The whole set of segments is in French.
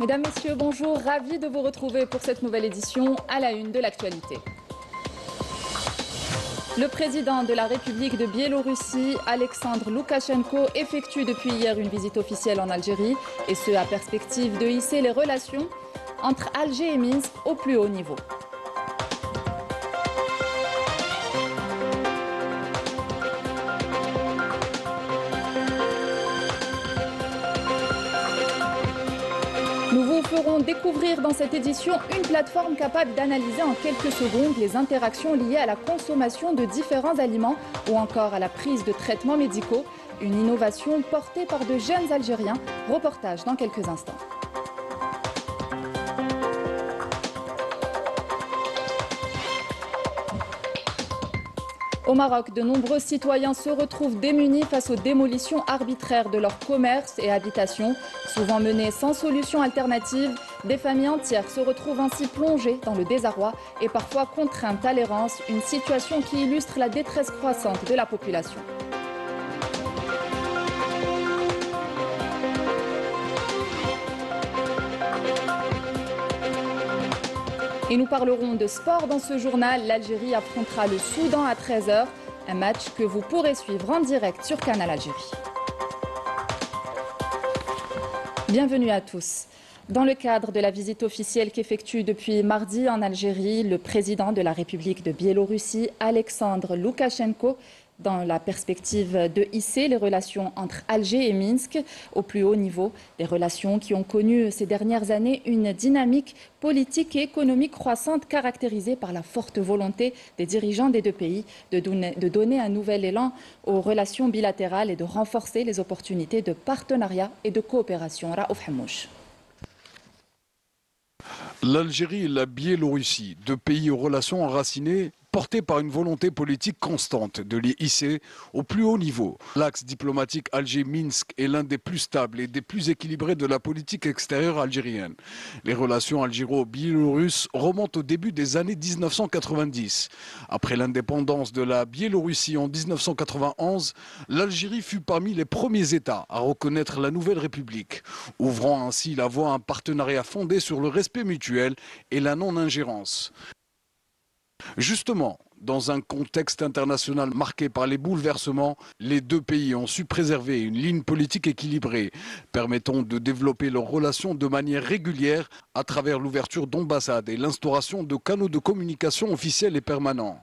Mesdames, Messieurs, bonjour. Ravi de vous retrouver pour cette nouvelle édition à la une de l'actualité. Le président de la République de Biélorussie, Alexandre Loukachenko, effectue depuis hier une visite officielle en Algérie, et ce à perspective de hisser les relations entre Alger et Minsk au plus haut niveau. Nous vous ferons découvrir dans cette édition une plateforme capable d'analyser en quelques secondes les interactions liées à la consommation de différents aliments ou encore à la prise de traitements médicaux. Une innovation portée par de jeunes Algériens. Reportage dans quelques instants. Au Maroc, de nombreux citoyens se retrouvent démunis face aux démolitions arbitraires de leurs commerces et habitations, souvent menées sans solution alternative. Des familles entières se retrouvent ainsi plongées dans le désarroi et parfois contraintes à l'errance, une situation qui illustre la détresse croissante de la population. Et nous parlerons de sport dans ce journal. L'Algérie affrontera le Soudan à 13 h. Un match que vous pourrez suivre en direct sur Canal Algérie. Bienvenue à tous. Dans le cadre de la visite officielle qu'effectue depuis mardi en Algérie, le président de la République de Biélorussie, Alexandre Loukachenko, dans la perspective de hisser les relations entre Alger et Minsk au plus haut niveau, des relations qui ont connu ces dernières années une dynamique politique et économique croissante caractérisée par la forte volonté des dirigeants des deux pays de donner un nouvel élan aux relations bilatérales et de renforcer les opportunités de partenariat et de coopération. Raouf Hamouch. L'Algérie et la Biélorussie, deux pays aux relations enracinées, portés par une volonté politique constante de les hisser au plus haut niveau. L'axe diplomatique Alger-Minsk est l'un des plus stables et des plus équilibrés de la politique extérieure algérienne. Les relations algéro-biélorusses remontent au début des années 1990. Après l'indépendance de la Biélorussie en 1991, l'Algérie fut parmi les premiers États à reconnaître la nouvelle République, ouvrant ainsi la voie à un partenariat fondé sur le respect mutuel et la non-ingérence. Justement, dans un contexte international marqué par les bouleversements, les deux pays ont su préserver une ligne politique équilibrée, permettant de développer leurs relations de manière régulière à travers l'ouverture d'ambassades et l'instauration de canaux de communication officiels et permanents.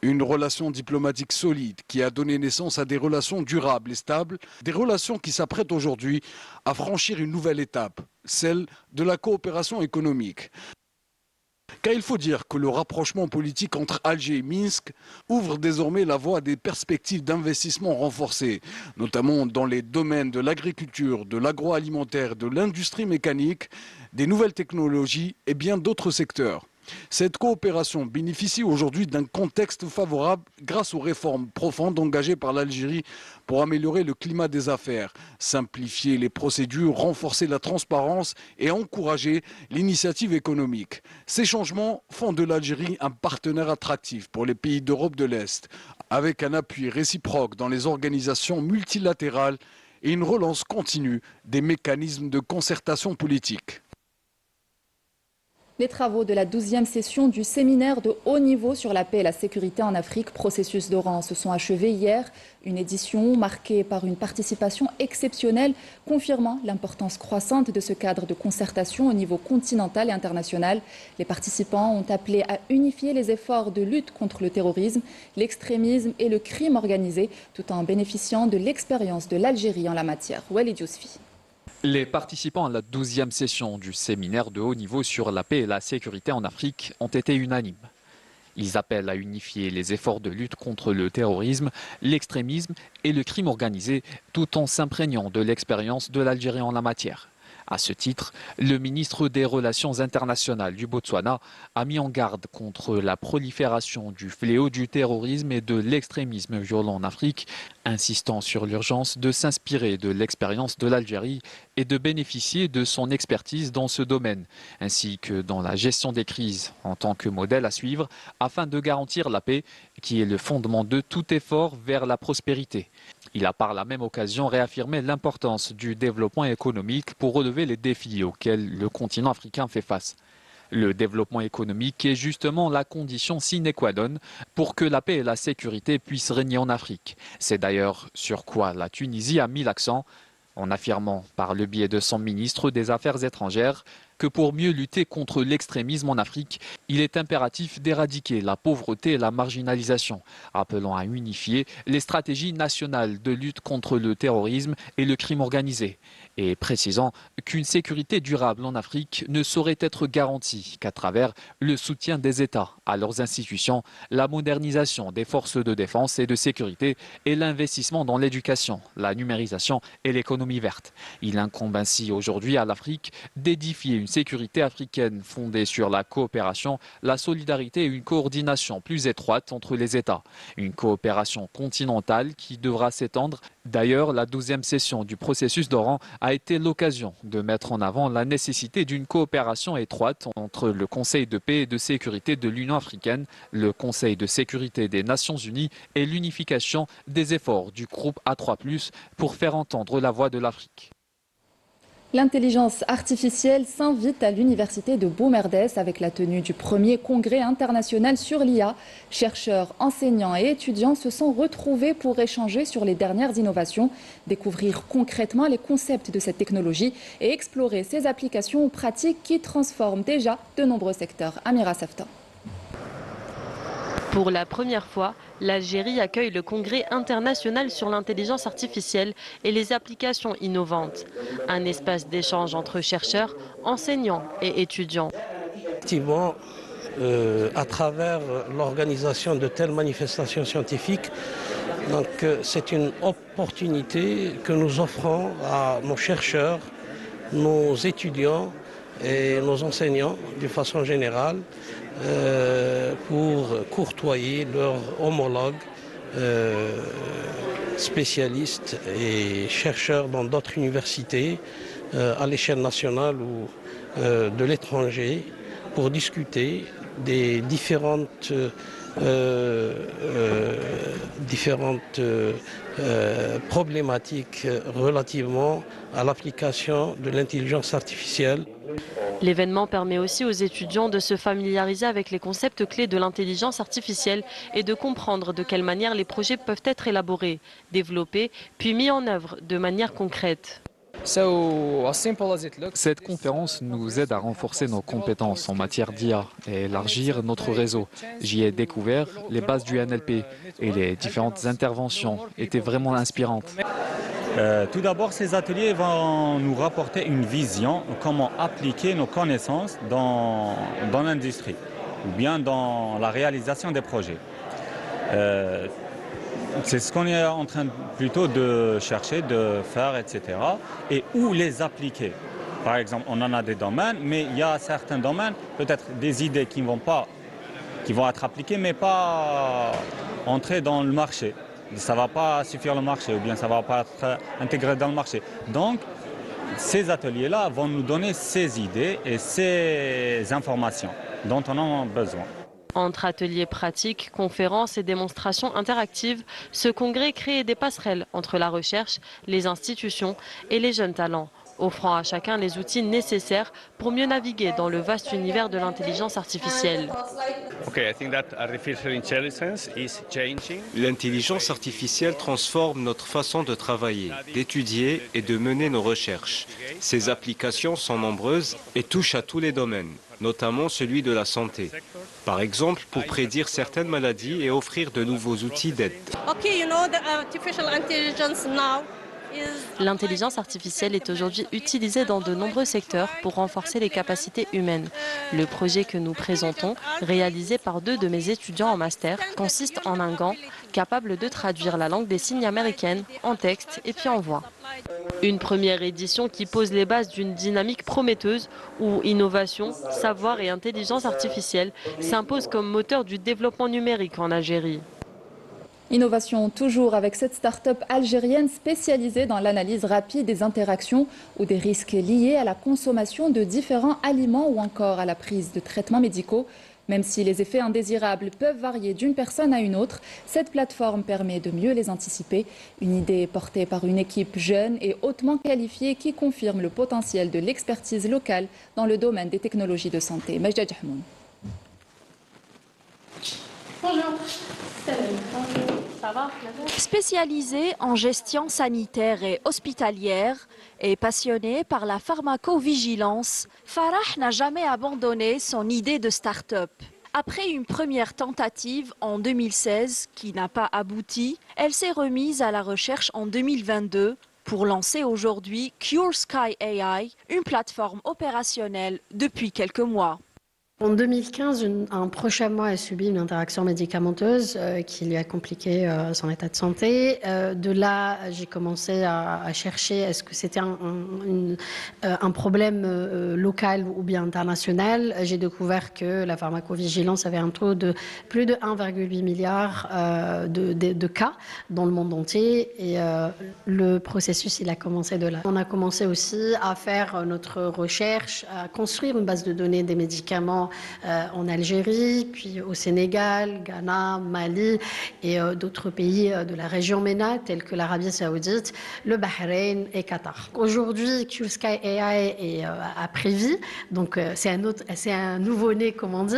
Une relation diplomatique solide qui a donné naissance à des relations durables et stables, des relations qui s'apprêtent aujourd'hui à franchir une nouvelle étape, celle de la coopération économique. Car il faut dire que le rapprochement politique entre Alger et Minsk ouvre désormais la voie à des perspectives d'investissement renforcées, notamment dans les domaines de l'agriculture, de l'agroalimentaire, de l'industrie mécanique, des nouvelles technologies et bien d'autres secteurs. Cette coopération bénéficie aujourd'hui d'un contexte favorable grâce aux réformes profondes engagées par l'Algérie pour améliorer le climat des affaires, simplifier les procédures, renforcer la transparence et encourager l'initiative économique. Ces changements font de l'Algérie un partenaire attractif pour les pays d'Europe de l'Est, avec un appui réciproque dans les organisations multilatérales et une relance continue des mécanismes de concertation politique. Les travaux de la 12e session du séminaire de haut niveau sur la paix et la sécurité en Afrique, processus d'Oran, se sont achevés hier. Une édition marquée par une participation exceptionnelle, confirmant l'importance croissante de ce cadre de concertation au niveau continental et international. Les participants ont appelé à unifier les efforts de lutte contre le terrorisme, l'extrémisme et le crime organisé, tout en bénéficiant de l'expérience de l'Algérie en la matière. Walid Yousfi. Les participants à la 12e session du séminaire de haut niveau sur la paix et la sécurité en Afrique ont été unanimes. Ils appellent à unifier les efforts de lutte contre le terrorisme, l'extrémisme et le crime organisé, tout en s'imprégnant de l'expérience de l'Algérie en la matière. À ce titre, le ministre des Relations internationales du Botswana a mis en garde contre la prolifération du fléau du terrorisme et de l'extrémisme violent en Afrique, insistant sur l'urgence de s'inspirer de l'expérience de l'Algérie et de bénéficier de son expertise dans ce domaine, ainsi que dans la gestion des crises en tant que modèle à suivre afin de garantir la paix, qui est le fondement de tout effort vers la prospérité. Il a par la même occasion réaffirmé l'importance du développement économique pour relever les défis auxquels le continent africain fait face. Le développement économique est justement la condition sine qua non pour que la paix et la sécurité puissent régner en Afrique. C'est d'ailleurs sur quoi la Tunisie a mis l'accent en affirmant par le biais de son ministre des Affaires étrangères que pour mieux lutter contre l'extrémisme en Afrique, il est impératif d'éradiquer la pauvreté et la marginalisation, appelant à unifier les stratégies nationales de lutte contre le terrorisme et le crime organisé, et précisant qu'une sécurité durable en Afrique ne saurait être garantie qu'à travers le soutien des États à leurs institutions, la modernisation des forces de défense et de sécurité et l'investissement dans l'éducation, la numérisation et l'économie verte. Il incombe ainsi aujourd'hui à l'Afrique d'édifier une sécurité africaine fondée sur la coopération, la solidarité et une coordination plus étroite entre les États. Une coopération continentale qui devra s'étendre. D'ailleurs, la 12e session du processus d'Oran a été l'occasion de mettre en avant la nécessité d'une coopération étroite entre le Conseil de paix et de sécurité de l'Union africaine, le Conseil de sécurité des Nations unies et l'unification des efforts du groupe A3+, pour faire entendre la voix de l'Afrique. L'intelligence artificielle s'invite à l'université de Boumerdès avec la tenue du premier congrès international sur l'IA. Chercheurs, enseignants et étudiants se sont retrouvés pour échanger sur les dernières innovations, découvrir concrètement les concepts de cette technologie et explorer ses applications pratiques qui transforment déjà de nombreux secteurs. Amira Safta. Pour la première fois, l'Algérie accueille le congrès international sur l'intelligence artificielle et les applications innovantes. Un espace d'échange entre chercheurs, enseignants et étudiants. Effectivement, à travers l'organisation de telles manifestations scientifiques, c'est une opportunité que nous offrons à nos chercheurs, nos étudiants et nos enseignants d'une façon générale pour courtoyer leurs homologues spécialistes et chercheurs dans d'autres universités à l'échelle nationale ou de l'étranger pour discuter des différentes problématiques relativement à l'application de l'intelligence artificielle. L'événement permet aussi aux étudiants de se familiariser avec les concepts clés de l'intelligence artificielle et de comprendre de quelle manière les projets peuvent être élaborés, développés, puis mis en œuvre de manière concrète. Cette conférence nous aide à renforcer nos compétences en matière d'IA et élargir notre réseau. J'y ai découvert les bases du NLP et les différentes interventions étaient vraiment inspirantes. Tout d'abord, ces ateliers vont nous rapporter une vision de comment appliquer nos connaissances dans l'industrie ou bien dans la réalisation des projets. C'est ce qu'on est en train plutôt de chercher, de faire, etc. Et où les appliquer. Par exemple, on en a des domaines, mais il y a certains domaines, peut-être des idées qui vont être appliquées, mais pas entrer dans le marché. Ça ne va pas suffire le marché ou bien ça ne va pas être intégré dans le marché. Donc, ces ateliers-là vont nous donner ces idées et ces informations dont on a besoin. Entre ateliers pratiques, conférences et démonstrations interactives, ce congrès crée des passerelles entre la recherche, les institutions et les jeunes talents, offrant à chacun les outils nécessaires pour mieux naviguer dans le vaste univers de l'intelligence artificielle. L'intelligence artificielle transforme notre façon de travailler, d'étudier et de mener nos recherches. Ses applications sont nombreuses et touchent à tous les domaines, notamment celui de la santé. Par exemple, pour prédire certaines maladies et offrir de nouveaux outils d'aide. L'intelligence artificielle est aujourd'hui utilisée dans de nombreux secteurs pour renforcer les capacités humaines. Le projet que nous présentons, réalisé par 2 de mes étudiants en master, consiste en un gant capable de traduire la langue des signes américaine en texte et puis en voix. Une première édition qui pose les bases d'une dynamique prometteuse où innovation, savoir et intelligence artificielle s'imposent comme moteur du développement numérique en Algérie. Innovation toujours avec cette start-up algérienne spécialisée dans l'analyse rapide des interactions ou des risques liés à la consommation de différents aliments ou encore à la prise de traitements médicaux. Même si les effets indésirables peuvent varier d'une personne à une autre, cette plateforme permet de mieux les anticiper. Une idée portée par une équipe jeune et hautement qualifiée qui confirme le potentiel de l'expertise locale dans le domaine des technologies de santé. Majda Jahmoun. Bonjour. Spécialisée en gestion sanitaire et hospitalière et passionnée par la pharmacovigilance, Farah n'a jamais abandonné son idée de start-up. Après une première tentative en 2016 qui n'a pas abouti, elle s'est remise à la recherche en 2022 pour lancer aujourd'hui Cure Sky AI, une plateforme opérationnelle depuis quelques mois. En 2015, un proche à moi a subi une interaction médicamenteuse qui lui a compliqué son état de santé. De là, j'ai commencé à chercher est-ce que c'était un problème local ou bien international. J'ai découvert que la pharmacovigilance avait un taux de plus de 1,8 milliard de cas dans le monde entier. Et le processus, il a commencé de là. On a commencé aussi à faire notre recherche, à construire une base de données des médicaments en Algérie, puis au Sénégal, Ghana, Mali et d'autres pays de la région MENA, tels que l'Arabie Saoudite, le Bahreïn et Qatar. Aujourd'hui, Cure Sky AI a pris vie, donc c'est un nouveau-né, comme on dit.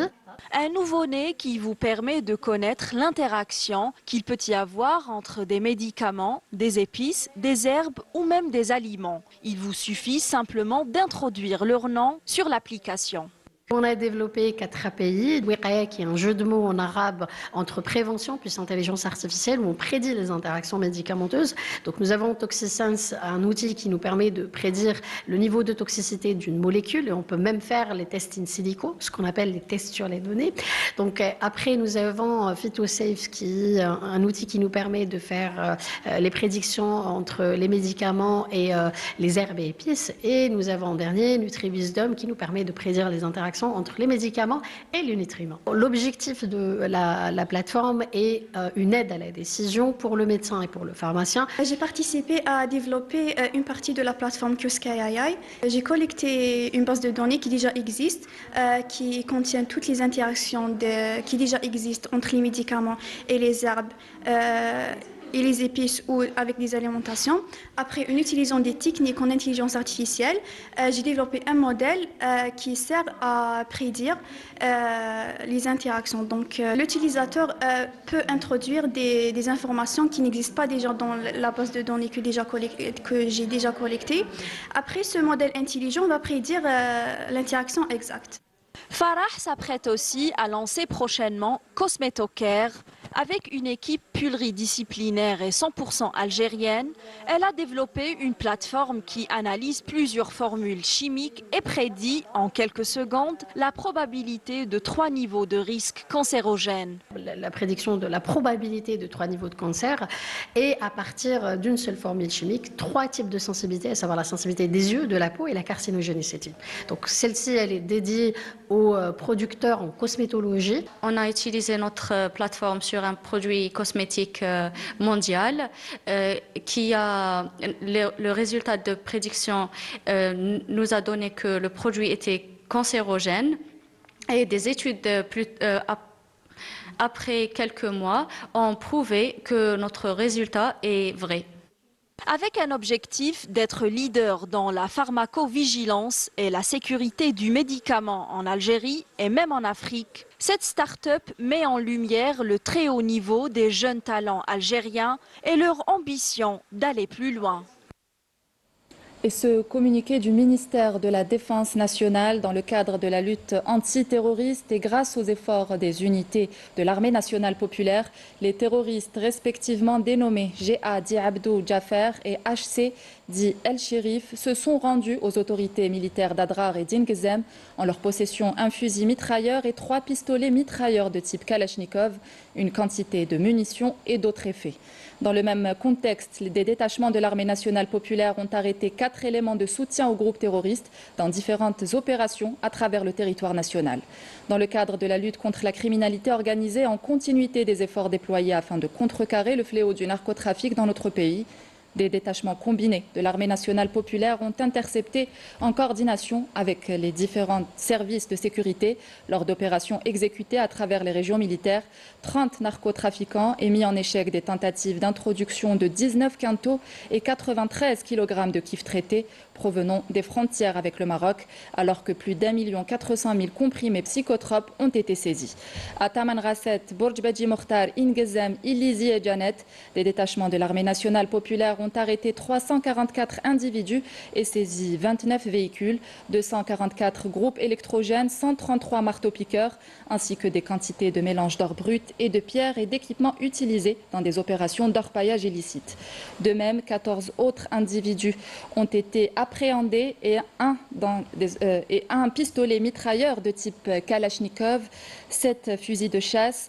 Un nouveau-né qui vous permet de connaître l'interaction qu'il peut y avoir entre des médicaments, des épices, des herbes ou même des aliments. Il vous suffit simplement d'introduire leur nom sur l'application. On a développé 4 API, Wiqaya qui est un jeu de mots en arabe entre prévention puis intelligence artificielle où on prédit les interactions médicamenteuses. Donc nous avons ToxiSense, un outil qui nous permet de prédire le niveau de toxicité d'une molécule et on peut même faire les tests in silico, ce qu'on appelle les tests sur les données. Donc après nous avons PhytoSafe qui est un outil qui nous permet de faire les prédictions entre les médicaments et les herbes et épices. Et nous avons en dernier NutriWisdom qui nous permet de prédire les interactions entre les médicaments et les nutriments. L'objectif de la plateforme est une aide à la décision pour le médecin et pour le pharmacien. J'ai participé à développer une partie de la plateforme Cure Sky AI. J'ai collecté une base de données qui déjà existe, qui contient toutes les interactions qui déjà existent entre les médicaments et les herbes. Et les épices ou avec des alimentations. Après, en utilisant des techniques en intelligence artificielle, j'ai développé un modèle qui sert à prédire les interactions. Donc, l'utilisateur peut introduire des informations qui n'existent pas déjà dans la base de données que j'ai déjà collectée. Après, ce modèle intelligent va prédire l'interaction exacte. Farah s'apprête aussi à lancer prochainement CosmetoCare. Avec une équipe pluridisciplinaire et 100% algérienne, elle a développé une plateforme qui analyse plusieurs formules chimiques et prédit en quelques secondes la probabilité de 3 niveaux de risque cancérogène. La prédiction de la probabilité de 3 niveaux de cancer et à partir d'une seule formule chimique, 3 types de sensibilité, à savoir la sensibilité des yeux, de la peau et la carcinogénicité. Donc celle-ci, elle est dédiée aux producteurs en cosmétologie. On a utilisé notre plateforme sur un produit cosmétique mondial qui a le résultat de prédiction nous a donné que le produit était cancérogène et des études après quelques mois ont prouvé que notre résultat est vrai. Avec un objectif d'être leader dans la pharmacovigilance et la sécurité du médicament en Algérie et même en Afrique, cette start-up met en lumière le très haut niveau des jeunes talents algériens et leur ambition d'aller plus loin. Et ce communiqué du ministère de la Défense nationale dans le cadre de la lutte antiterroriste et grâce aux efforts des unités de l'armée nationale populaire, les terroristes respectivement dénommés GA dit Abdou Jaffer et HC dit El Chérif se sont rendus aux autorités militaires d'Adrar et d'Ingezem en leur possession un fusil mitrailleur et 3 pistolets mitrailleurs de type Kalachnikov, une quantité de munitions et d'autres effets. Dans le même contexte, des détachements de l'armée nationale populaire ont arrêté 4 éléments de soutien aux groupes terroristes dans différentes opérations à travers le territoire national. Dans le cadre de la lutte contre la criminalité organisée en continuité des efforts déployés afin de contrecarrer le fléau du narcotrafic dans notre pays, Des détachements combinés de l'armée nationale populaire ont intercepté en coordination avec les différents services de sécurité lors d'opérations exécutées à travers les régions militaires 30 narcotrafiquants et mis en échec des tentatives d'introduction de 19 quintaux et 93 kg de kiff traité provenant des frontières avec le Maroc, alors que plus d'1 400 000 comprimés psychotropes ont été saisis. À Taman Rasset, Bourj Badji Mokhtar, Ingezem, Ilizi et Janet, des détachements de l'armée nationale populaire ont arrêté 344 individus et saisi 29 véhicules, 244 groupes électrogènes, 133 marteaux-piqueurs, ainsi que des quantités de mélange d'or brut et de pierres et d'équipements utilisés dans des opérations d'orpaillage illicite. De même, 14 autres individus ont été appréhendés et un pistolet mitrailleur de type Kalachnikov, 7 fusils de chasse,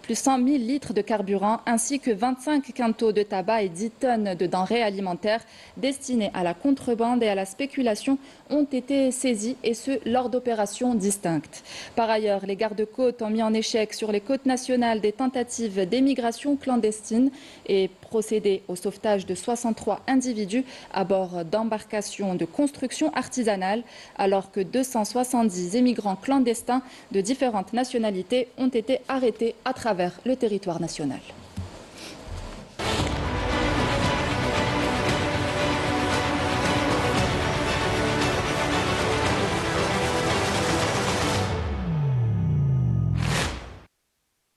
plus 100 000 litres de carburant ainsi que 25 quintaux de tabac et 10 tonnes de denrées alimentaires destinées à la contrebande et à la spéculation ont été saisis et ce lors d'opérations distinctes. Par ailleurs, les gardes-côtes ont mis en échec sur les côtes nationales des tentatives d'émigration clandestine et procédé au sauvetage de 63 individus à bord d'embarcations de construction artisanale alors que 270 émigrants clandestins de différentes nationalités ont été arrêtés à travers le territoire national.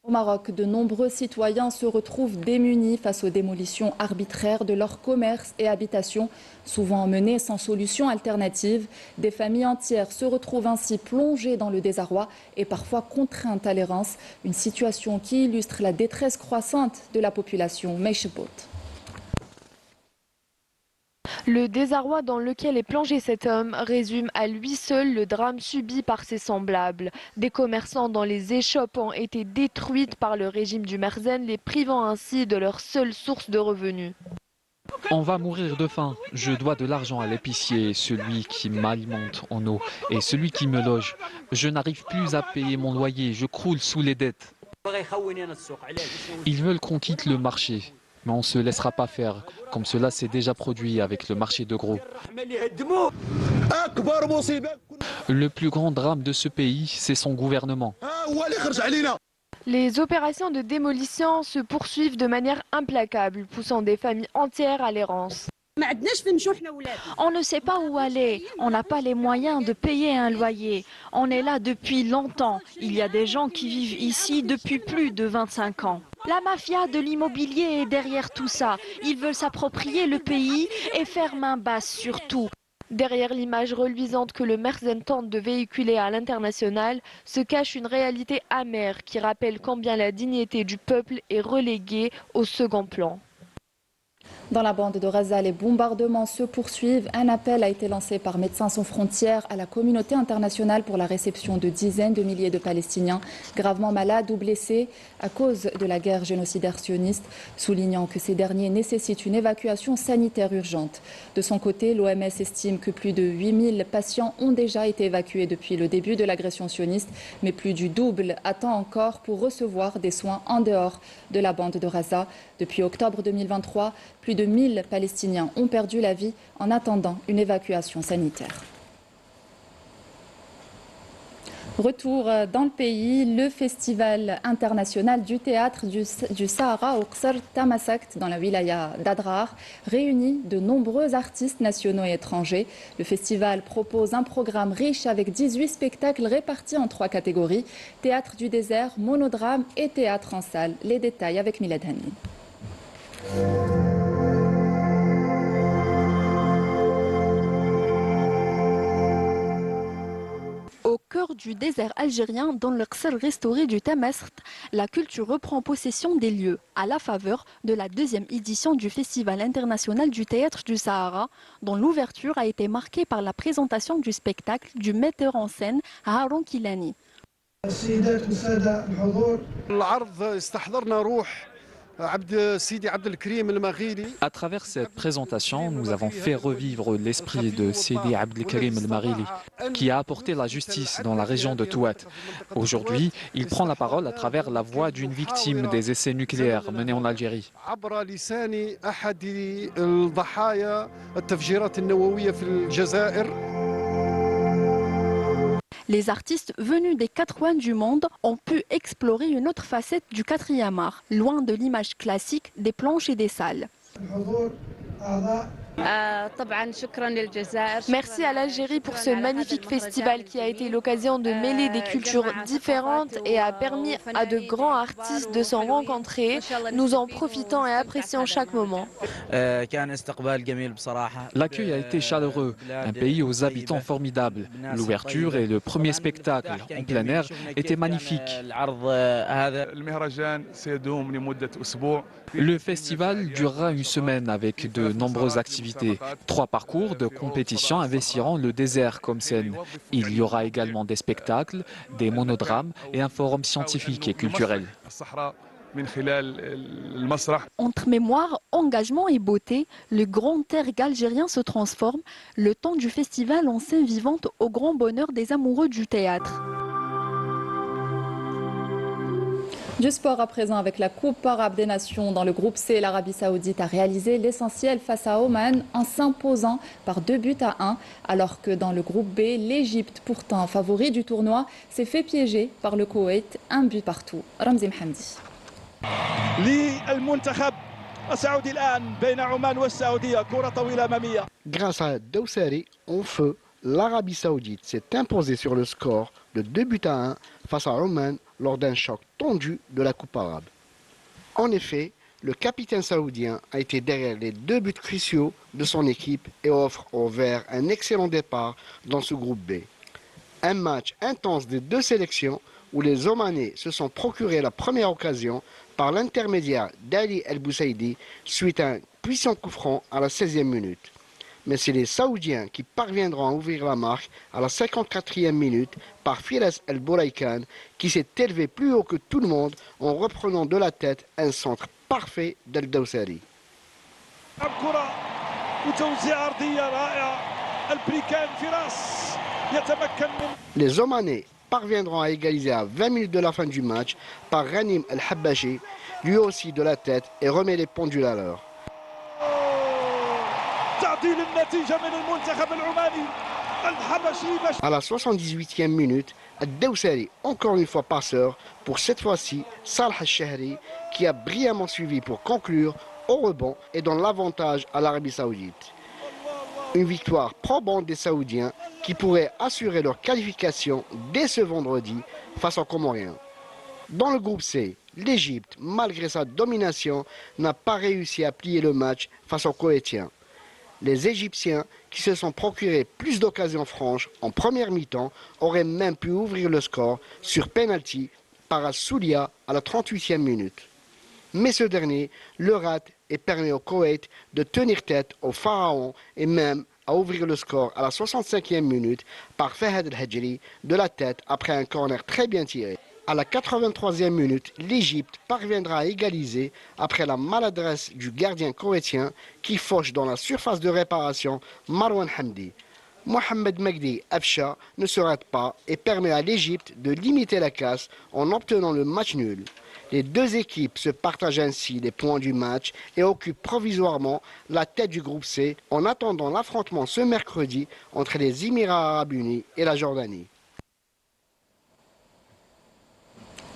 Au Maroc, de nombreux citoyens se retrouvent démunis face aux démolitions arbitraires de leurs commerces et habitations, souvent menées sans solution alternative. Des familles entières se retrouvent ainsi plongées dans le désarroi et parfois contraintes à l'errance, une situation qui illustre la détresse croissante de la population Meishbot. Le désarroi dans lequel est plongé cet homme résume à lui seul le drame subi par ses semblables. Des commerçants dont les échoppes ont été détruites par le régime du Merzen, les privant ainsi de leur seule source de revenus. On va mourir de faim. Je dois de l'argent à l'épicier, celui qui m'alimente en eau et celui qui me loge. Je n'arrive plus à payer mon loyer, je croule sous les dettes. Ils veulent qu'on quitte le marché. Mais on ne se laissera pas faire, comme cela s'est déjà produit avec le marché de gros. Le plus grand drame de ce pays, c'est son gouvernement. Les opérations de démolition se poursuivent de manière implacable, poussant des familles entières à l'errance. On ne sait pas où aller, on n'a pas les moyens de payer un loyer. On est là depuis longtemps. Il y a des gens qui vivent ici depuis plus de 25 ans. La mafia de l'immobilier est derrière tout ça. Ils veulent s'approprier le pays et faire main basse sur tout. Derrière l'image reluisante que le Merzen tente de véhiculer à l'international, se cache une réalité amère qui rappelle combien la dignité du peuple est reléguée au second plan. Dans la bande de Gaza, les bombardements se poursuivent. Un appel a été lancé par Médecins sans frontières à la communauté internationale pour la réception de dizaines de milliers de Palestiniens gravement malades ou blessés à cause de la guerre génocidaire sioniste, soulignant que ces derniers nécessitent une évacuation sanitaire urgente. De son côté, l'OMS estime que plus de 8000 patients ont déjà été évacués depuis le début de l'agression sioniste, mais plus du double attend encore pour recevoir des soins en dehors de la bande de Gaza. Depuis octobre 2023, plus de 1000 Palestiniens ont perdu la vie en attendant une évacuation sanitaire. Retour dans le pays, le Festival international du théâtre du Sahara au Qsar Tamasakt dans la wilaya d'Adrar réunit de nombreux artistes nationaux et étrangers. Le festival propose un programme riche avec 18 spectacles répartis en 3 catégories, théâtre du désert, monodrame et théâtre en salle. Les détails avec Milad Hani. Au cœur du désert algérien, dans le Qsar restauré du Tamasrt, la culture reprend possession des lieux à la faveur de la 2e édition du Festival international du théâtre du Sahara, dont l'ouverture a été marquée par la présentation du spectacle du metteur en scène Haroun Kilani. À travers cette présentation, nous avons fait revivre l'esprit de Sidi Abdelkarim El-Maghili, qui a apporté la justice dans la région de Touat. Aujourd'hui, il prend la parole à travers la voix d'une victime des essais nucléaires menés en Algérie. Les artistes venus des 4 coins du monde ont pu explorer une autre facette du 4e art, loin de l'image classique des planches et des salles. Merci à l'Algérie pour ce magnifique festival qui a été l'occasion de mêler des cultures différentes et a permis à de grands artistes de s'en rencontrer, nous en profitant et appréciant chaque moment. L'accueil a été chaleureux, un pays aux habitants formidables. L'ouverture et le premier spectacle en plein air étaient magnifiques. Le festival durera une semaine avec de nombreuses activités. 3 parcours de compétition investiront le désert comme scène. Il y aura également des spectacles, des monodrames et un forum scientifique et culturel. Entre mémoire, engagement et beauté, le grand ergue algérien se transforme, le temps du festival en scène vivante au grand bonheur des amoureux du théâtre. Du sport à présent avec la Coupe arabe des nations. Dans le groupe C, l'Arabie saoudite a réalisé l'essentiel face à Oman en s'imposant par 2-1, alors que dans le groupe B, l'Égypte, pourtant favori du tournoi, s'est fait piéger par le Koweït, 1 but partout. Ramzi Mhamdi. Grâce à Dawsari, en feu, l'Arabie saoudite s'est imposée sur le score de 2-1 face à Oman lors d'un choc tendu de la Coupe arabe. En effet, le capitaine saoudien a été derrière les 2 buts cruciaux de son équipe et offre aux Verts un excellent départ dans ce groupe B. Un match intense des 2 sélections où les Omanais se sont procuré la première occasion par l'intermédiaire d'Ali El Boussaidi suite à un puissant coup franc à la 16e minute. Mais c'est les Saoudiens qui parviendront à ouvrir la marque à la 54e minute par Firas El Bouraïkan qui s'est élevé plus haut que tout le monde en reprenant de la tête un centre parfait d'El Dawsari. Les Omanais parviendront à égaliser à 20 minutes de la fin du match par Ghanim El Habbashi, lui aussi de la tête, et remet les pendules à l'heure. À la 78e minute, Dawsari, encore une fois passeur, pour cette fois-ci Salah Al-Shahri, qui a brillamment suivi pour conclure au rebond et donne l'avantage à l'Arabie saoudite. Une victoire probante des Saoudiens qui pourraient assurer leur qualification dès ce vendredi face aux Comoriens. Dans le groupe C, l'Égypte, malgré sa domination, n'a pas réussi à plier le match face aux Koweïtiens. Les Égyptiens, qui se sont procurés plus d'occasions franches en première mi-temps, auraient même pu ouvrir le score sur penalty par Al-Soulia à la 38e minute. Mais ce dernier le rate et permet au Koweït de tenir tête au Pharaon et même à ouvrir le score à la 65e minute par Fahad El-Hajri de la tête après un corner très bien tiré. À la 83e minute, l'Égypte parviendra à égaliser après la maladresse du gardien koweïtien qui fauche dans la surface de réparation Marwan Hamdi. Mohamed Magdi Afsha ne se rate pas et permet à l'Égypte de limiter la casse en obtenant le match nul. Les 2 équipes se partagent ainsi les points du match et occupent provisoirement la tête du groupe C en attendant l'affrontement ce mercredi entre les Émirats arabes unis et la Jordanie.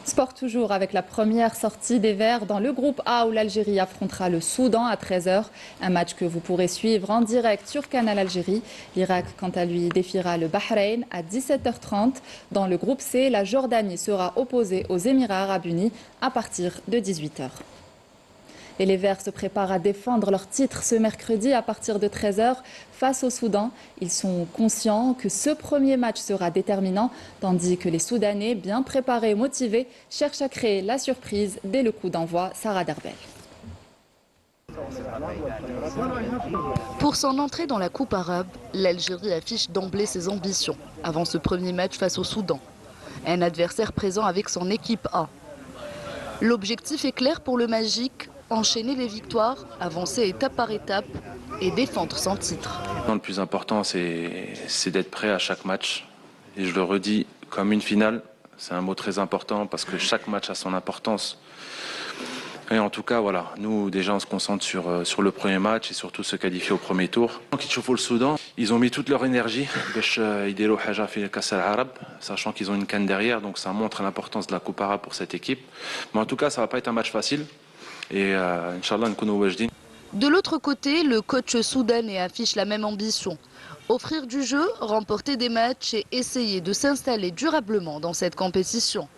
Sport toujours avec la première sortie des Verts dans le groupe A où l'Algérie affrontera le Soudan à 13h. Un match que vous pourrez suivre en direct sur Canal Algérie. L'Irak, quant à lui, défiera le Bahreïn à 17h30. Dans le groupe C, la Jordanie sera opposée aux Émirats arabes unis à partir de 18h. Et les Verts se préparent à défendre leur titre ce mercredi à partir de 13h face au Soudan. Ils sont conscients que ce premier match sera déterminant, tandis que les Soudanais, bien préparés et motivés, cherchent à créer la surprise dès le coup d'envoi. Sarah Derbel. Pour son entrée dans la Coupe arabe, l'Algérie affiche d'emblée ses ambitions avant ce premier match face au Soudan. Un adversaire présent avec son équipe A. L'objectif est clair pour le Magique, enchaîner les victoires, avancer étape par étape et défendre son titre. Le plus important, c'est d'être prêt à chaque match. Et je le redis, comme une finale, c'est un mot très important parce que chaque match a son importance. Et en tout cas, voilà, nous déjà on se concentre sur le premier match et surtout se qualifier au premier tour. Donc ils chauffent le Soudan, ils ont mis toute leur énergie, sachant qu'ils ont une canne derrière, donc ça montre l'importance de la Coupe arabe pour cette équipe. Mais en tout cas, ça va pas être un match facile et Inch'Allah, nous wajdin. De l'autre côté, le coach soudanais affiche la même ambition. Offrir du jeu, remporter des matchs et essayer de s'installer durablement dans cette compétition.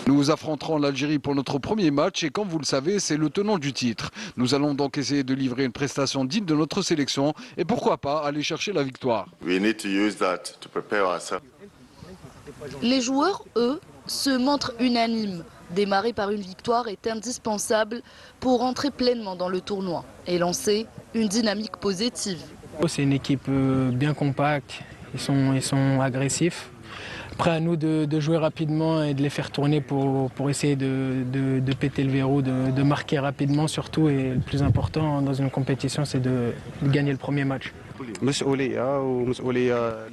Nous affronterons l'Algérie pour notre premier match et comme vous le savez, c'est le tenant du titre. Nous allons donc essayer de livrer une prestation digne de notre sélection et pourquoi pas aller chercher la victoire. Les joueurs, eux, se montrent unanimes. Démarrer par une victoire est indispensable pour entrer pleinement dans le tournoi et lancer une dynamique positive. C'est une équipe bien compacte, ils sont agressifs. Après à nous de jouer rapidement et de les faire tourner pour essayer de péter le verrou, de marquer rapidement surtout. Et le plus important dans une compétition, c'est de gagner le premier match.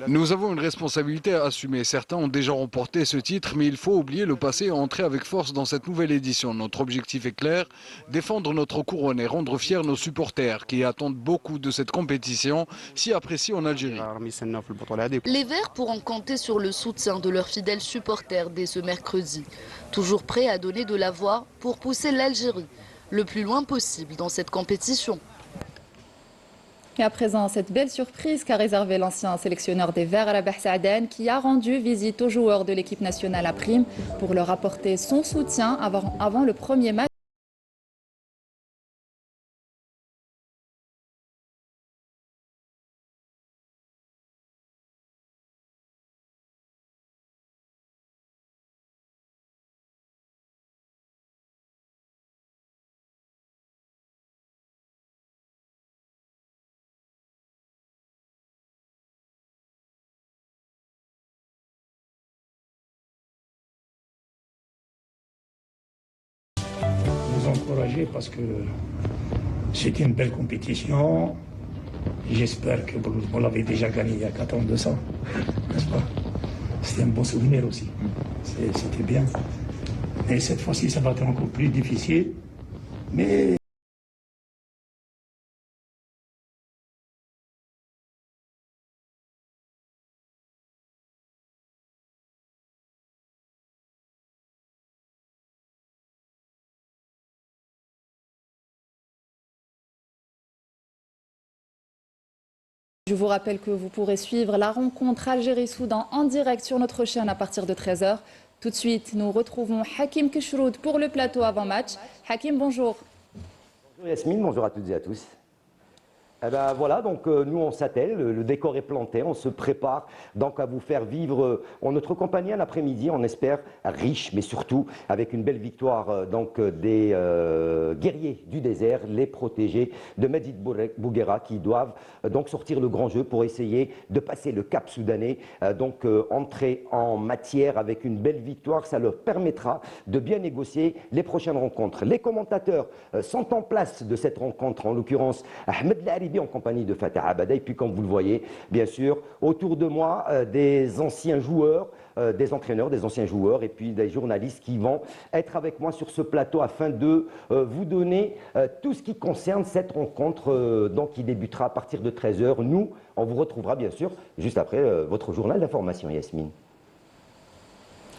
Nous avons une responsabilité à assumer. Certains ont déjà remporté ce titre, mais il faut oublier le passé et entrer avec force dans cette nouvelle édition. Notre objectif est clair, défendre notre couronne et rendre fiers nos supporters qui attendent beaucoup de cette compétition si appréciée en Algérie. Les Verts pourront compter sur le soutien de leurs fidèles supporters dès ce mercredi, toujours prêts à donner de la voix pour pousser l'Algérie le plus loin possible dans cette compétition. Et à présent, cette belle surprise qu'a réservé l'ancien sélectionneur des Verts, Rabah Saadane, qui a rendu visite aux joueurs de l'équipe nationale à Prime pour leur apporter son soutien avant le premier match. Encouragé parce que c'était une belle compétition. J'espère que vous l'avez déjà gagné il y a 4 ans de ça, n'est-ce pas? C'était un bon souvenir aussi. C'était bien. Et cette fois-ci, ça va être encore plus difficile. Mais je vous rappelle que vous pourrez suivre la rencontre Algérie-Soudan en direct sur notre chaîne à partir de 13h. Tout de suite, nous retrouvons Hakim Keshroud pour le plateau avant-match. Hakim, bonjour. Bonjour Yasmine, bonjour à toutes et à tous. Eh ben voilà, donc nous on s'attelle, le décor est planté, on se prépare donc à vous faire vivre en notre compagnie un après-midi, on espère riche, mais surtout avec une belle victoire donc des guerriers du désert, les protégés de Medid Bouguera qui doivent donc sortir le grand jeu pour essayer de passer le cap soudanais, donc entrer en matière avec une belle victoire, ça leur permettra de bien négocier les prochaines rencontres. Les commentateurs sont en place de cette rencontre, en l'occurrence Ahmed Laribi en compagnie de Fatah Abada, et puis comme vous le voyez, bien sûr, autour de moi, des anciens joueurs, des entraîneurs, des anciens joueurs, et puis des journalistes qui vont être avec moi sur ce plateau afin de vous donner tout ce qui concerne cette rencontre donc qui débutera à partir de 13h. Nous, on vous retrouvera bien sûr juste après votre journal d'information, Yasmine.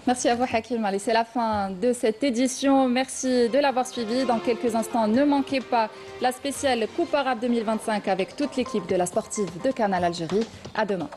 Merci à vous Hakim. Allez, c'est la fin de cette édition. Merci de l'avoir suivi. Dans quelques instants, ne manquez pas la spéciale Coupe arabe 2025 avec toute l'équipe de la sportive de Canal Algérie. À demain.